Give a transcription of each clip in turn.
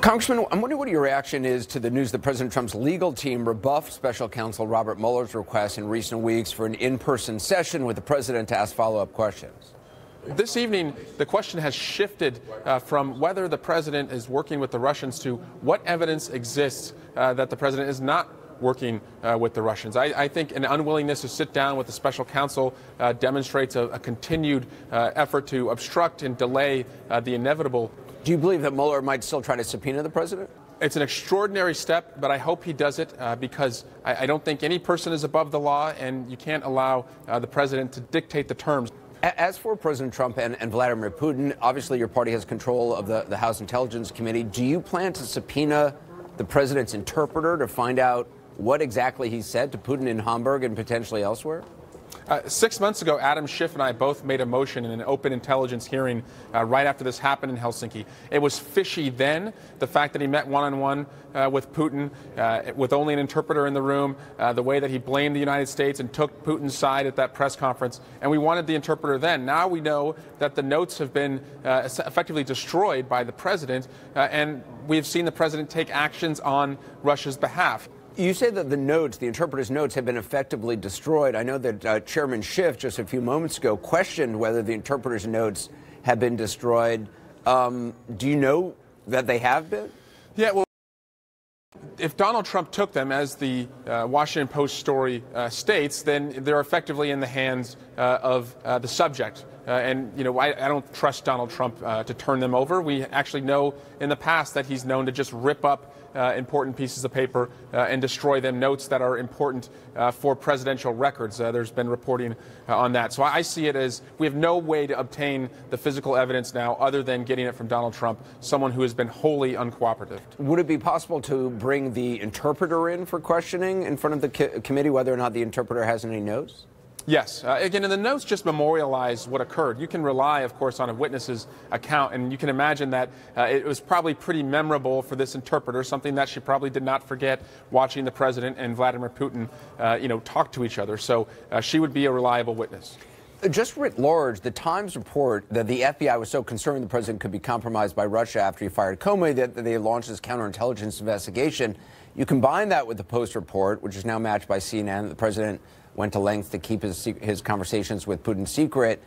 Congressman, I'm wondering what your reaction is to the news that President Trump's legal team rebuffed Special Counsel Robert Mueller's request in recent weeks for an in-person session with the president to ask follow-up questions. This evening, the question has shifted from whether the president is working with the Russians to what evidence exists that the president is not working with the Russians. I think an unwillingness to sit down with the special counsel demonstrates a continued effort to obstruct and delay the inevitable. Do you believe that Mueller might still try to subpoena the president? It's an extraordinary step, but I hope he does it because I don't think any person is above the law, and you can't allow the president to dictate the terms. As for President Trump and Vladimir Putin, obviously your party has control of the House Intelligence Committee. Do you plan to subpoena the president's interpreter to find out what exactly he said to Putin in Hamburg and potentially elsewhere? 6 months ago, Adam Schiff and I both made a motion in an open intelligence hearing right after this happened in Helsinki. It was fishy then, the fact that he met one-on-one with Putin with only an interpreter in the room, the way that he blamed the United States and took Putin's side at that press conference. And we wanted the interpreter then. Now we know that the notes have been effectively destroyed by the president, and we've seen the president take actions on Russia's behalf. You say that the interpreter's notes, have been effectively destroyed. I know that Chairman Schiff just a few moments ago questioned whether the interpreter's notes have been destroyed. Do you know that they have been? Yeah, well, if Donald Trump took them, as the Washington Post story states, then they're effectively in the hands of the subject. And, you know, I don't trust Donald Trump to turn them over. We actually know in the past that he's known to just rip up important pieces of paper and destroy them, notes that are important for presidential records. There's been reporting on that. So I see it as we have no way to obtain the physical evidence now other than getting it from Donald Trump, someone who has been wholly uncooperative. Would it be possible to bring the interpreter in for questioning in front of the committee, whether or not the interpreter has any notes? Yes. Again, and the notes just memorialize what occurred. You can rely, of course, on a witness's account, and you can imagine that it was probably pretty memorable for this interpreter, something that she probably did not forget watching the president and Vladimir Putin, talk to each other. So she would be a reliable witness. Just writ large, the Times report that the FBI was so concerned the president could be compromised by Russia after he fired Comey that they launched this counterintelligence investigation. You combine that with the Post report, which is now matched by CNN, that the president went to lengths to keep his conversations with Putin secret.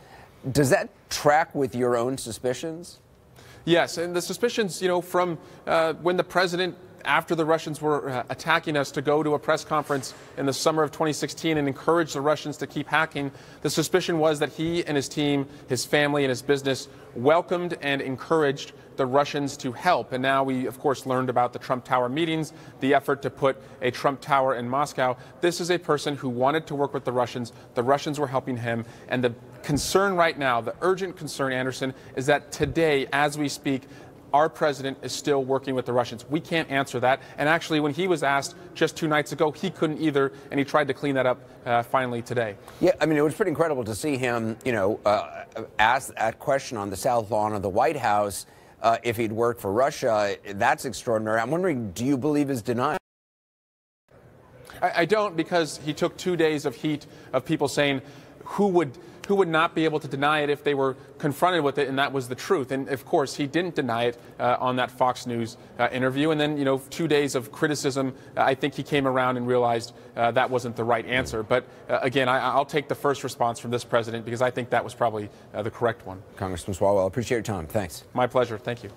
Does that track with your own suspicions? Yes, and the suspicions, from when the president, after the Russians were attacking us, to go to a press conference in the summer of 2016 and encourage the Russians to keep hacking, the suspicion was that he and his team, his family and his business welcomed and encouraged the Russians to help. And now we, of course, learned about the Trump Tower meetings, the effort to put a Trump Tower in Moscow. This is a person who wanted to work with the Russians. The Russians were helping him. And the concern right now, the urgent concern, Anderson, is that today, as we speak, our president is still working with the Russians. We can't answer that. And actually, when he was asked just 2 nights ago, he couldn't either, and he tried to clean that up finally today. Yeah, I mean, it was pretty incredible to see him, ask that question on the South Lawn of the White House if he'd worked for Russia. That's extraordinary. I'm wondering, do you believe his denial? I don't, because he took 2 days of heat of people saying who would not be able to deny it if they were confronted with it, and that was the truth. And of course, he didn't deny it on that Fox News interview. And then, 2 days of criticism, I think he came around and realized that wasn't the right answer. But again, I'll take the first response from this president because I think that was probably the correct one. Congressman Swalwell, appreciate your time. Thanks. My pleasure. Thank you.